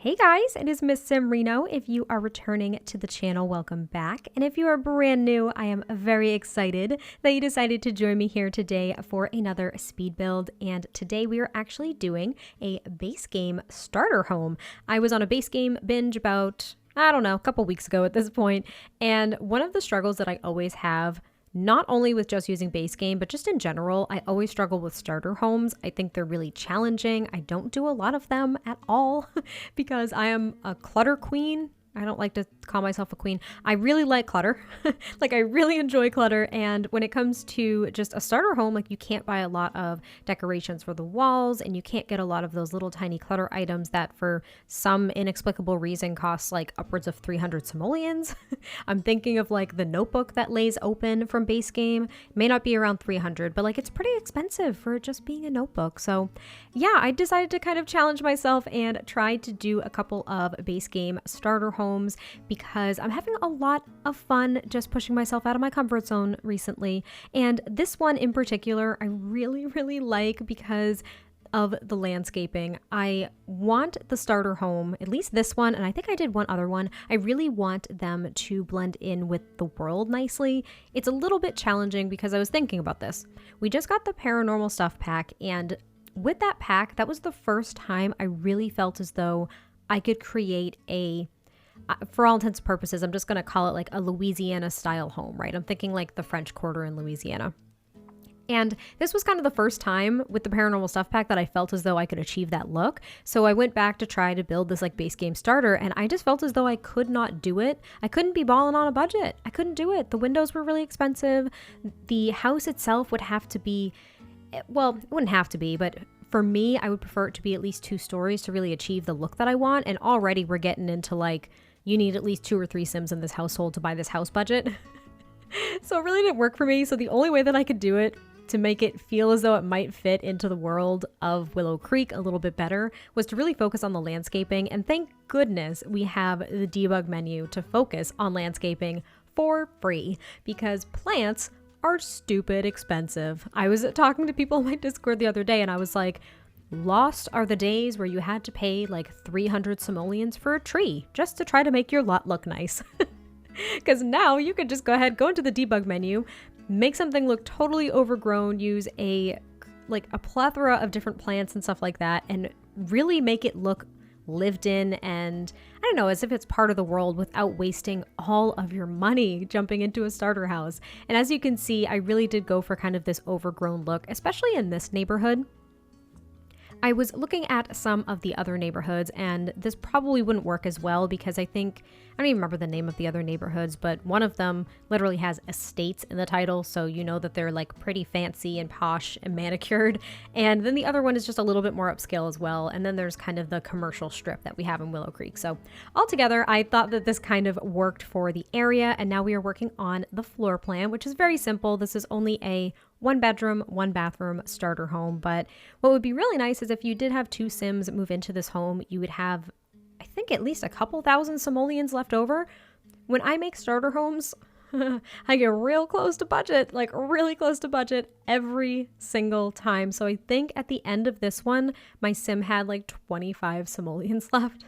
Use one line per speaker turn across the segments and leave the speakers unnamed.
Hey guys, it is MissSimReno. If you are returning to the channel, welcome back. And if you are brand new, I am very excited that you decided to join me here today for another speed build. And today we are actually doing a base game starter home. I was on a base game binge about, I don't know, a couple weeks ago at this point. And one of the struggles that I always have, not only with just using base game, but just in general, I always struggle with starter homes. I think they're really challenging. I don't do a lot of them at all because I am a clutter queen. I don't like to call myself a queen. I really like clutter. Like, I really enjoy clutter. And when it comes to just a starter home, like, you can't buy a lot of decorations for the walls, and you can't get a lot of those little tiny clutter items that for some inexplicable reason cost like upwards of 300 simoleons. I'm thinking of like the notebook that lays open from base game. It may not be around 300, but like, it's pretty expensive for it just being a notebook. So yeah, I decided to kind of challenge myself and try to do a couple of base game starter homes because I'm having a lot of fun just pushing myself out of my comfort zone recently. And this one in particular, I really like because of the landscaping. I want the starter home, at least this one, and I think I did one other one. I really want them to blend in with the world nicely. It's a little bit challenging because I was thinking about this. We just got the paranormal stuff pack, and with that pack, that was the first time I really felt as though I could create for all intents and purposes, I'm just going to call it like a Louisiana style home, right? I'm thinking like the French Quarter in Louisiana. And this was kind of the first time with the paranormal stuff pack that I felt as though I could achieve that look. So I went back to try to build this like base game starter, and I just felt as though I could not do it. I couldn't be balling on a budget. I couldn't do it. The windows were really expensive. The house itself would have to be, well, it wouldn't have to be, but for me, I would prefer it to be at least 2 stories to really achieve the look that I want. And already we're getting into like, you need at least 2 or 3 Sims in this household to buy this house budget. So it really didn't work for me. So the only way that I could do it to make it feel as though it might fit into the world of Willow Creek a little bit better was to really focus on the landscaping. And thank goodness we have the debug menu to focus on landscaping for free, because plants are stupid expensive. I was talking to people on my Discord the other day and I was like, lost are the days where you had to pay like 300 simoleons for a tree just to try to make your lot look nice. Because now you could just go ahead, go into the debug menu, make something look totally overgrown, use a plethora of different plants and stuff like that, and really make it look lived in and, I don't know, as if it's part of the world without wasting all of your money jumping into a starter house. And as you can see, I really did go for kind of this overgrown look, especially in this neighborhood. I was looking at some of the other neighborhoods, and this probably wouldn't work as well because I don't even remember the name of the other neighborhoods, but one of them literally has estates in the title, so you know that they're like pretty fancy and posh and manicured. And then the other one is just a little bit more upscale as well. And then there's kind of the commercial strip that we have in Willow Creek. So altogether, I thought that this kind of worked for the area, and now we are working on the floor plan, which is very simple. This is only a 1-bedroom, 1-bathroom starter home. But what would be really nice is if you did have 2 Sims move into this home, you would have, I think, at least a couple thousand simoleons left over. When I make starter homes, I get real close to budget, like really close to budget every single time. So I think at the end of this one, my Sim had like 25 simoleons left.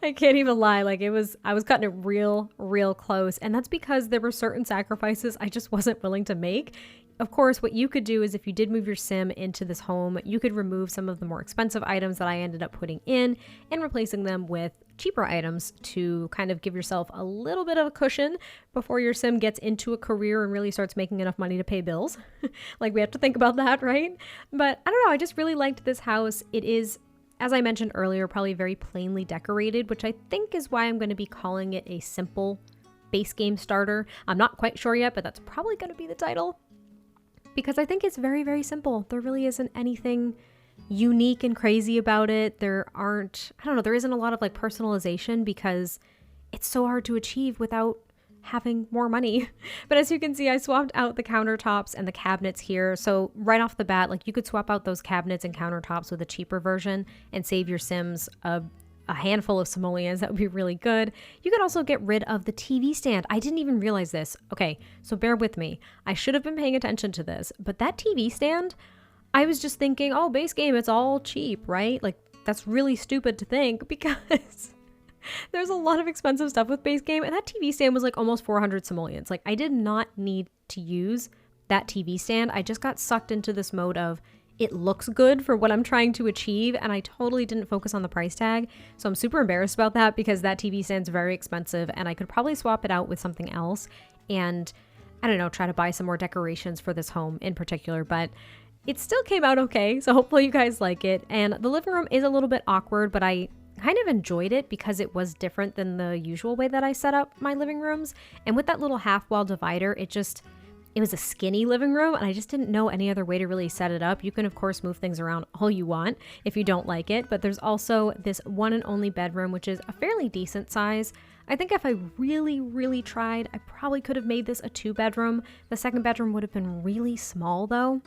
I can't even lie. Like, I was cutting it real close. And that's because there were certain sacrifices I just wasn't willing to make. Of course, what you could do is if you did move your Sim into this home, you could remove some of the more expensive items that I ended up putting in and replacing them with cheaper items to kind of give yourself a little bit of a cushion before your Sim gets into a career and really starts making enough money to pay bills. Like, we have to think about that, right? But I don't know. I just really liked this house. It is, as I mentioned earlier, probably very plainly decorated, which I think is why I'm going to be calling it a simple base game starter. I'm not quite sure yet, but that's probably going to be the title, because I think it's very simple. There really isn't anything unique and crazy about it. There isn't a lot of like personalization because it's so hard to achieve without having more money. But as you can see, I swapped out the countertops and the cabinets here. So right off the bat, like, you could swap out those cabinets and countertops with a cheaper version and save your Sims a handful of simoleons. That would be really good. You could also get rid of the TV stand. I didn't even realize this. Okay, so bear with me. I should have been paying attention to this, but that TV stand, I was just thinking, oh, base game, it's all cheap, right? Like, that's really stupid to think because there's a lot of expensive stuff with base game, and that TV stand was like almost 400 simoleons. Like, I did not need to use that TV stand. I just got sucked into this mode of it looks good for what I'm trying to achieve, and I totally didn't focus on the price tag. So I'm super embarrassed about that because that TV stand's very expensive, and I could probably swap it out with something else and, I don't know, try to buy some more decorations for this home in particular, but it still came out okay. So hopefully you guys like it. And the living room is a little bit awkward, but I kind of enjoyed it because it was different than the usual way that I set up my living rooms. And with that little half wall divider, it was a skinny living room, and I just didn't know any other way to really set it up. You can, of course, move things around all you want if you don't like it, but there's also this one and only bedroom, which is a fairly decent size. I think if I really, really tried, I probably could have made this a 2-bedroom. The second bedroom would have been really small, though.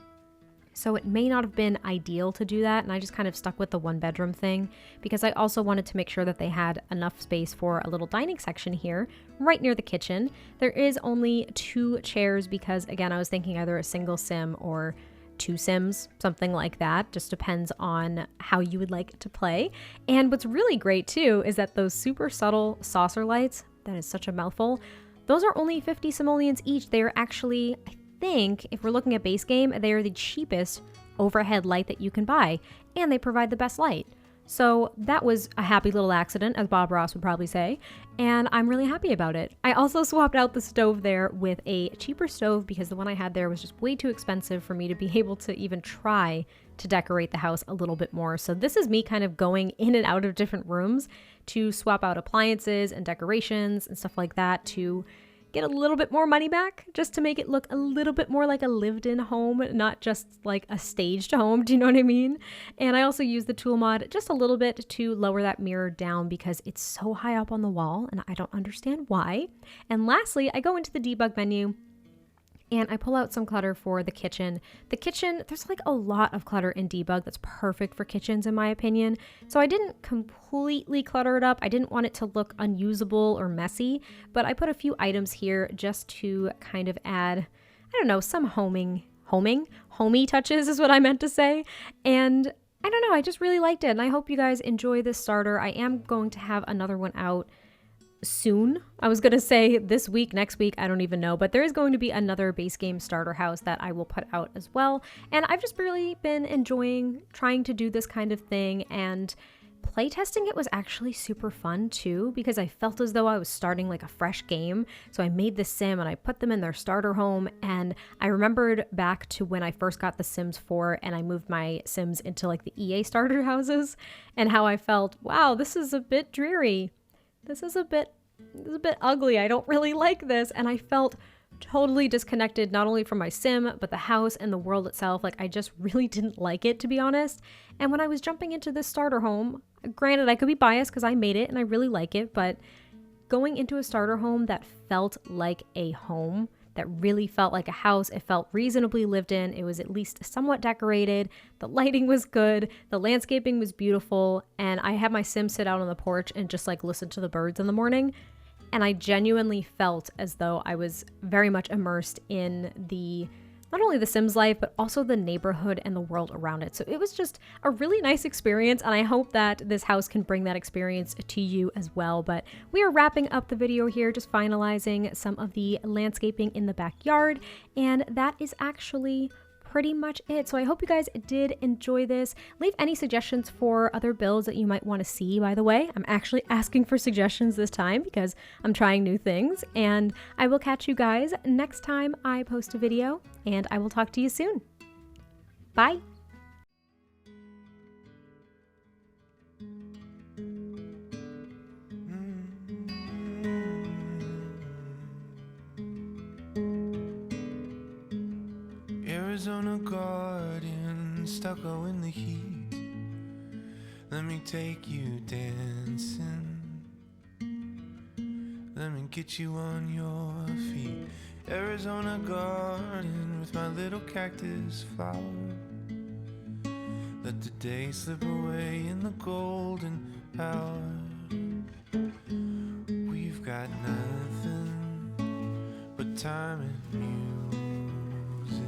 So it may not have been ideal to do that, and I just kind of stuck with the 1-bedroom thing because I also wanted to make sure that they had enough space for a little dining section here right near the kitchen. There is only 2 chairs because, again, I was thinking either a single sim or 2 sims, something like that. Just depends on how you would like to play. And what's really great too is that those super subtle saucer lights, that is such a mouthful, those are only 50 simoleons each. They are actually, I think, if we're looking at base game, they are the cheapest overhead light that you can buy, and they provide the best light. So that was a happy little accident, as Bob Ross would probably say, and I'm really happy about it. I also swapped out the stove there with a cheaper stove because the one I had there was just way too expensive for me to be able to even try to decorate the house a little bit more. So this is me kind of going in and out of different rooms to swap out appliances and decorations and stuff like that to get a little bit more money back, just to make it look a little bit more like a lived-in home, not just like a staged home. Do you know what I mean? And I also use the tool mod just a little bit to lower that mirror down because it's so high up on the wall and I don't understand why. And lastly, I go into the debug menu and I pull out some clutter for the kitchen. The kitchen, there's like a lot of clutter in debug that's perfect for kitchens in my opinion. So I didn't completely clutter it up. I didn't want it to look unusable or messy, but I put a few items here just to kind of add, I don't know, some homey touches is what I meant to say. And I don't know, I just really liked it. And I hope you guys enjoy this starter. I am going to have another one out soon. I was gonna say this week, next week, I don't even know, but there is going to be another base game starter house that I will put out as well. And I've just really been enjoying trying to do this kind of thing, and playtesting it was actually super fun too because I felt as though I was starting like a fresh game. So I made this sim and I put them in their starter home, and I remembered back to when I first got the Sims 4 and I moved my Sims into like the EA starter houses and how I felt, wow, this is a bit dreary. This is a bit ugly. I don't really like this. And I felt totally disconnected, not only from my sim, but the house and the world itself. Like, I just really didn't like it, to be honest. And when I was jumping into this starter home, granted, I could be biased because I made it and I really like it, but going into a starter home that felt like a home, that really felt like a house, it felt reasonably lived in, it was at least somewhat decorated, the lighting was good, the landscaping was beautiful, and I had my sim sit out on the porch and just like listen to the birds in the morning, and I genuinely felt as though I was very much immersed in the not only the Sims life, but also the neighborhood and the world around it. So it was just a really nice experience, and I hope that this house can bring that experience to you as well. But we are wrapping up the video here, just finalizing some of the landscaping in the backyard, and that is actually pretty much it. So I hope you guys did enjoy this. Leave any suggestions for other builds that you might want to see, by the way. I'm actually asking for suggestions this time because I'm trying new things, and I will catch you guys next time I post a video, and I will talk to you soon. Bye.
Arizona garden, stucco in the heat. Let me take you dancing. Let me get you on your feet. Arizona garden with my little cactus flower. Let the day slip away in the golden hour. We've got nothing but time and music,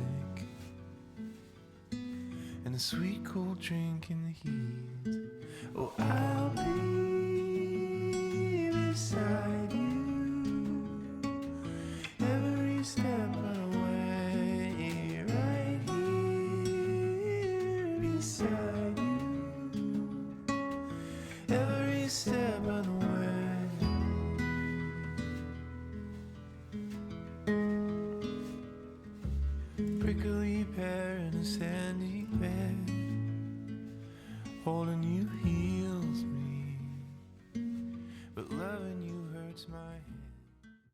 and a sweet cool drink in the heat. Oh, I'll be beside you every step of the way, right here beside you every step of the way. Prickly pear in a sandy bed, holding you heals me, but loving you hurts my head.